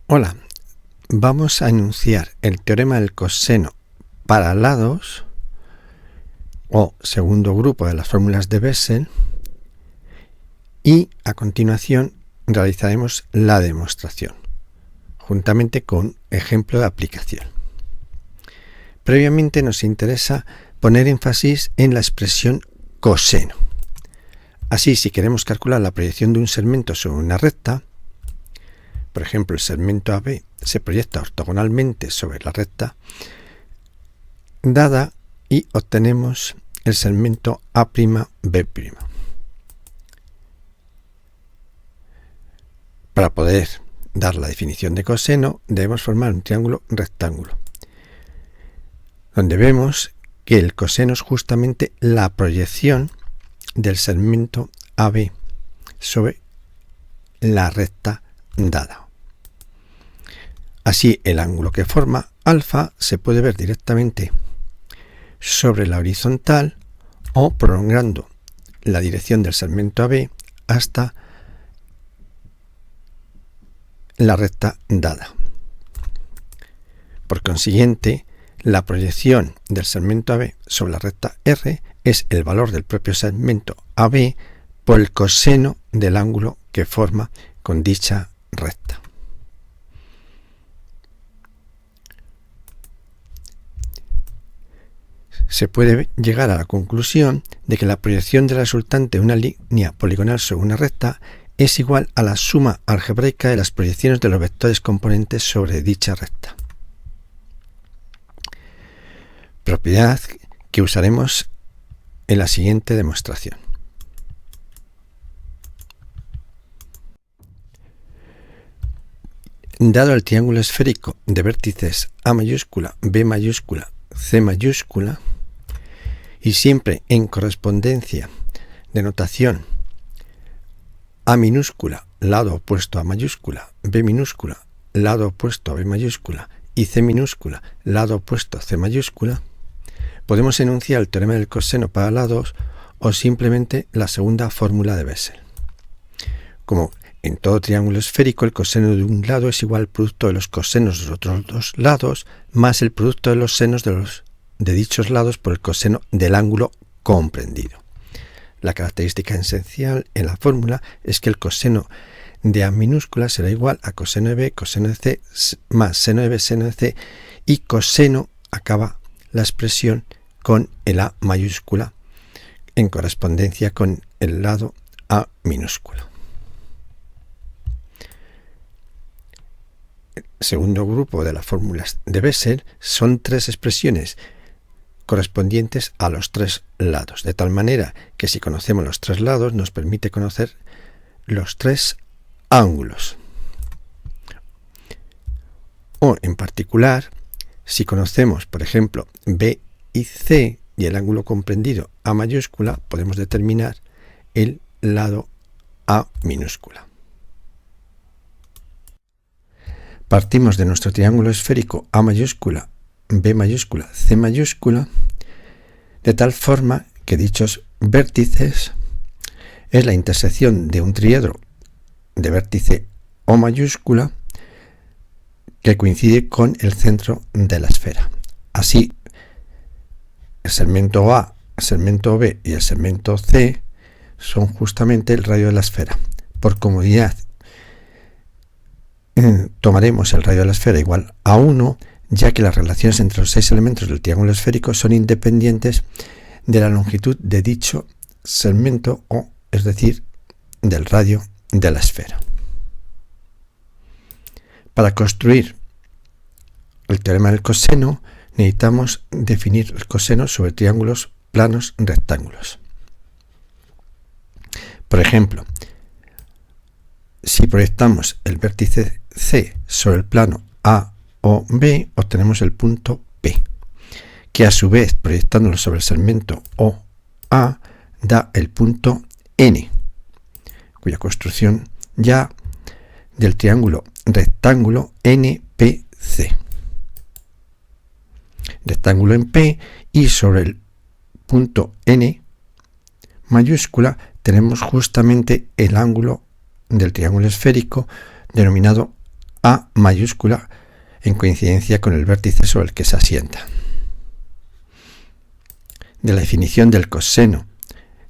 Hola, vamos a enunciar el teorema del coseno para lados o segundo grupo de las fórmulas de Bessel y a continuación realizaremos la demostración juntamente con ejemplo de aplicación. Previamente nos interesa poner énfasis en la expresión coseno. Así, si queremos calcular la proyección de un segmento sobre una recta, por ejemplo, el segmento AB se proyecta ortogonalmente sobre la recta dada y obtenemos el segmento A'B'. Para poder dar la definición de coseno, debemos formar un triángulo rectángulo, donde vemos que el coseno es justamente la proyección del segmento AB sobre la recta dada. Así, el ángulo que forma alfa se puede ver directamente sobre la horizontal o prolongando la dirección del segmento AB hasta la recta dada. Por consiguiente, la proyección del segmento AB sobre la recta R es el valor del propio segmento AB por el coseno del ángulo que forma con dicha recta. Se puede llegar a la conclusión de que la proyección de la resultante de una línea poligonal sobre una recta es igual a la suma algebraica de las proyecciones de los vectores componentes sobre dicha recta. Propiedad que usaremos en la siguiente demostración. Dado el triángulo esférico de vértices A mayúscula, B mayúscula, C mayúscula, y siempre en correspondencia de notación A minúscula, lado opuesto a mayúscula, B minúscula, lado opuesto a B mayúscula, y C minúscula, lado opuesto a C mayúscula, podemos enunciar el teorema del coseno para lados o simplemente la segunda fórmula de Bessel. Como en todo triángulo esférico, el coseno de un lado es igual al producto de los cosenos de los otros dos lados más el producto de los senos de dichos lados por el coseno del ángulo comprendido. La característica esencial en la fórmula es que el coseno de A minúscula será igual a coseno de B, coseno de C, más seno de B, seno de C, y coseno acaba la expresión con el A mayúscula en correspondencia con el lado A minúscula. El segundo grupo de las fórmulas de Bessel son tres expresiones correspondientes a los tres lados, de tal manera que si conocemos los tres lados nos permite conocer los tres ángulos. O en particular, si conocemos, por ejemplo, B y C y el ángulo comprendido A mayúscula, podemos determinar el lado A minúscula. Partimos de nuestro triángulo esférico A mayúscula, B mayúscula, C mayúscula, de tal forma que dichos vértices es la intersección de un triedro de vértice O mayúscula que coincide con el centro de la esfera. Así, el segmento A, el segmento B y el segmento C son justamente el radio de la esfera. Por comodidad, tomaremos el radio de la esfera igual a 1, ya que las relaciones entre los 6 elementos del triángulo esférico son independientes de la longitud de dicho segmento o, es decir, del radio de la esfera. Para construir el teorema del coseno necesitamos definir el coseno sobre triángulos planos rectángulos. Por ejemplo, si proyectamos el vértice C sobre el plano A o B, obtenemos el punto P, que a su vez, proyectándolo sobre el segmento OA, da el punto N, cuya construcción ya del triángulo rectángulo NPC. Rectángulo en P, y sobre el punto N mayúscula tenemos justamente el ángulo del triángulo esférico denominado A mayúscula en coincidencia con el vértice sobre el que se asienta. De la definición del coseno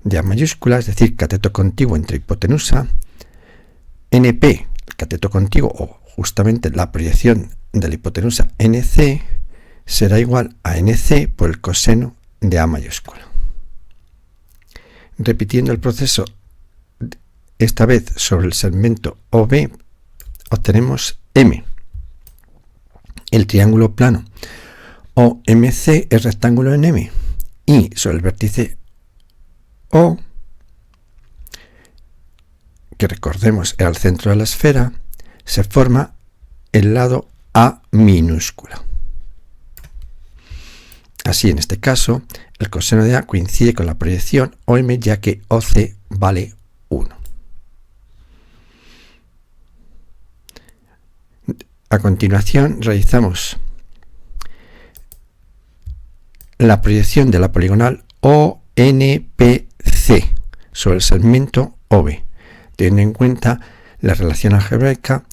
de A mayúscula, es decir, cateto contiguo entre hipotenusa, NP, el cateto contiguo o justamente la proyección de la hipotenusa NC, será igual a NC por el coseno de A mayúscula. Repitiendo el proceso, esta vez sobre el segmento OB, obtenemos M. El triángulo plano OMC es rectángulo en M y sobre el vértice O, que recordemos era el centro de la esfera, se forma el lado A minúscula. Así, en este caso, el coseno de A coincide con la proyección OM, ya que OC vale 1. A continuación, realizamos la proyección de la poligonal ONPC sobre el segmento OB, teniendo en cuenta la relación algebraica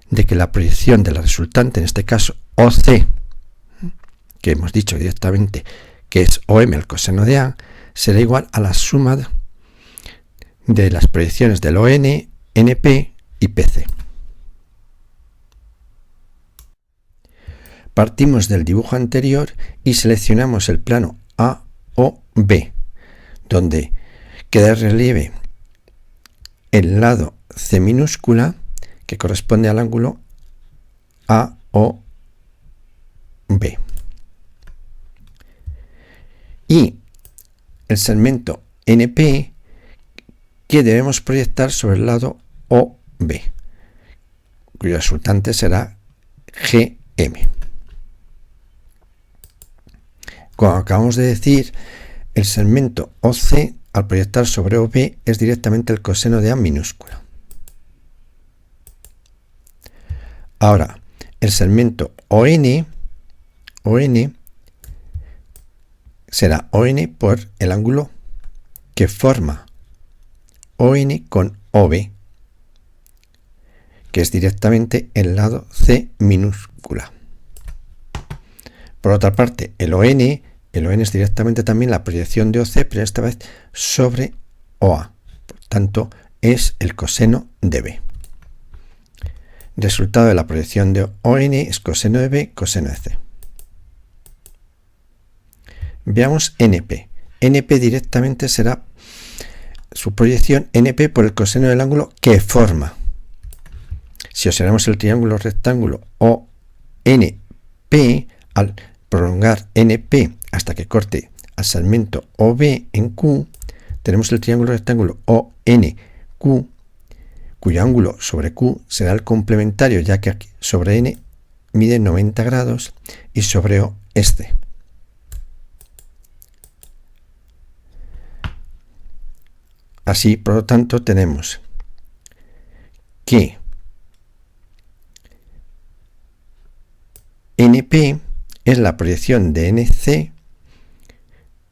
de que la proyección de la resultante, en este caso OC, que hemos dicho directamente que es OM el coseno de A, será igual a la suma de las proyecciones del ON, NP y PC. Partimos del dibujo anterior y seleccionamos el plano AOB, donde queda en relieve el lado C minúscula que corresponde al ángulo AOB. Y el segmento NP que debemos proyectar sobre el lado OB, cuyo resultante será GM. Como acabamos de decir, el segmento OC al proyectar sobre OB es directamente el coseno de A minúscula. Ahora, el segmento ON será ON por el ángulo que forma ON con OB, que es directamente el lado C minúscula. Por otra parte, el ON es directamente también la proyección de OC, pero esta vez sobre OA. Por tanto, es el coseno de B. Resultado de la proyección de ON es coseno de B, coseno de C. Veamos NP. NP directamente será su proyección NP por el coseno del ángulo que forma. Si observamos el triángulo rectángulo ONP, al prolongar NP hasta que corte al segmento OB en Q, tenemos el triángulo rectángulo ONQ, cuyo ángulo sobre Q será el complementario, ya que aquí sobre N mide 90 grados y sobre O es C. Así, por lo tanto, tenemos que NP es la proyección de NC,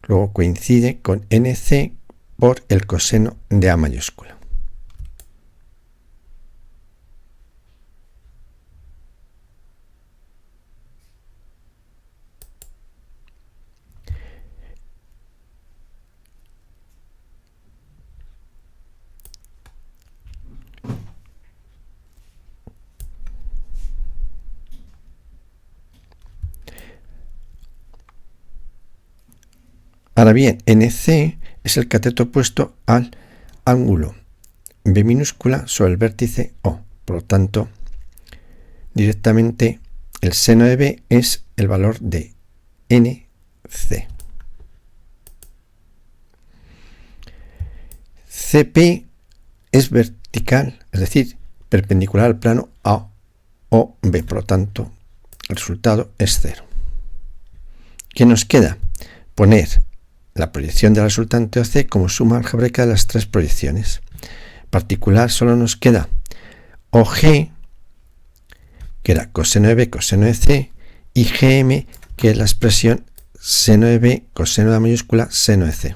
luego coincide con NC por el coseno de A mayúscula. Ahora bien, NC es el cateto opuesto al ángulo B minúscula sobre el vértice O. Por lo tanto, directamente el seno de B es el valor de NC. CP es vertical, es decir, perpendicular al plano AOB. Por lo tanto, el resultado es 0. ¿Qué nos queda? Poner la proyección de la resultante OC como suma algebraica de las tres proyecciones. En particular, solo nos queda OG, que era coseno de B, coseno de C, y GM, que es la expresión seno de B, coseno de A mayúscula, seno de C.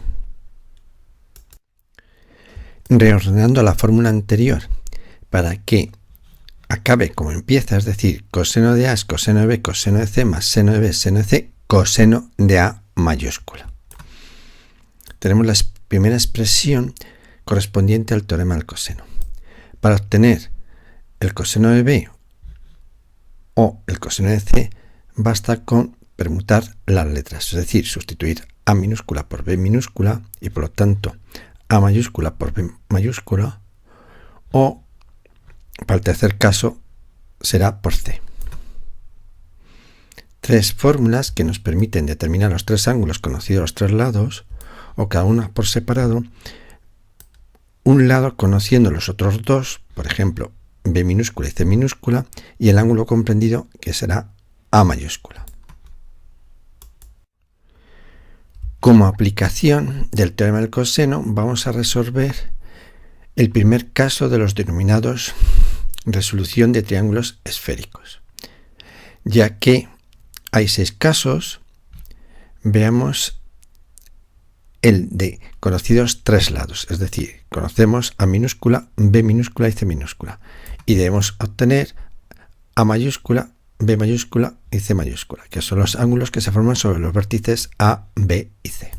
Reordenando la fórmula anterior para que acabe como empieza, es decir, coseno de A es coseno de B, coseno de C más seno de B, seno de C, coseno de A mayúscula. Tenemos la primera expresión correspondiente al teorema del coseno. Para obtener el coseno de B o el coseno de C, basta con permutar las letras, es decir, sustituir A minúscula por B minúscula y por lo tanto A mayúscula por B mayúscula, o para el tercer caso será por C. Tres fórmulas que nos permiten determinar los tres ángulos conocidos a los tres lados, o cada una por separado, un lado conociendo los otros dos, por ejemplo, B minúscula y C minúscula, y el ángulo comprendido que será A mayúscula. Como aplicación del teorema del coseno, vamos a resolver el primer caso de los denominados resolución de triángulos esféricos. Ya que hay 6 casos, veamos el de conocidos tres lados, es decir, conocemos A minúscula, B minúscula y C minúscula, y debemos obtener A mayúscula, B mayúscula y C mayúscula, que son los ángulos que se forman sobre los vértices A, B y C.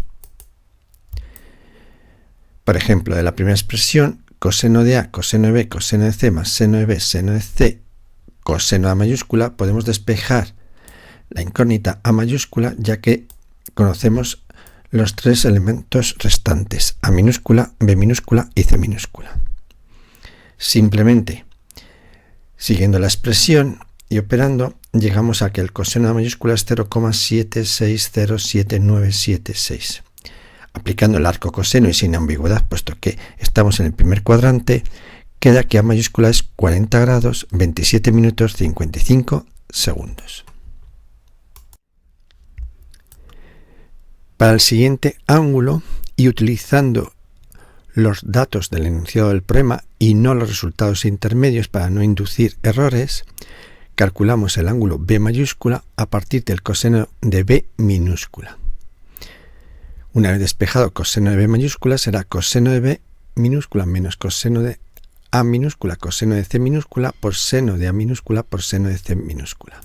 Por ejemplo, de la primera expresión, coseno de A, coseno de B, coseno de C más seno de B, seno de C, coseno de A mayúscula, podemos despejar la incógnita A mayúscula, ya que conocemos los tres elementos restantes, A minúscula, B minúscula y C minúscula. Simplemente, siguiendo la expresión y operando, llegamos a que el coseno de A mayúscula es 0,76079776. Aplicando el arco coseno y sin ambigüedad, puesto que estamos en el primer cuadrante, queda que A mayúscula es 40 grados, 27 minutos, 55 segundos. Para el siguiente ángulo, y utilizando los datos del enunciado del problema y no los resultados intermedios para no inducir errores, calculamos el ángulo B mayúscula a partir del coseno de B minúscula. Una vez despejado coseno de B mayúscula, será coseno de B minúscula menos coseno de A minúscula, coseno de C minúscula por seno de A minúscula por seno de C minúscula.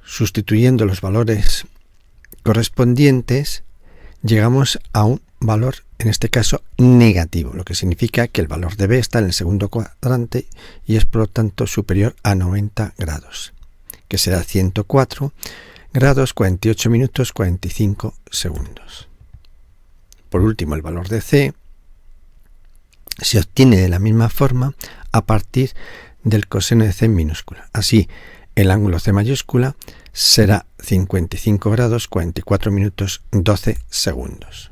Sustituyendo los valores correspondientes, llegamos a un valor, en este caso, negativo, lo que significa que el valor de B está en el segundo cuadrante y es por lo tanto superior a 90 grados, que será 104 grados, 48 minutos, 45 segundos. Por último, el valor de C se obtiene de la misma forma a partir del coseno de C minúscula. Así, el ángulo C mayúscula será 55 grados, 44 minutos, 12 segundos.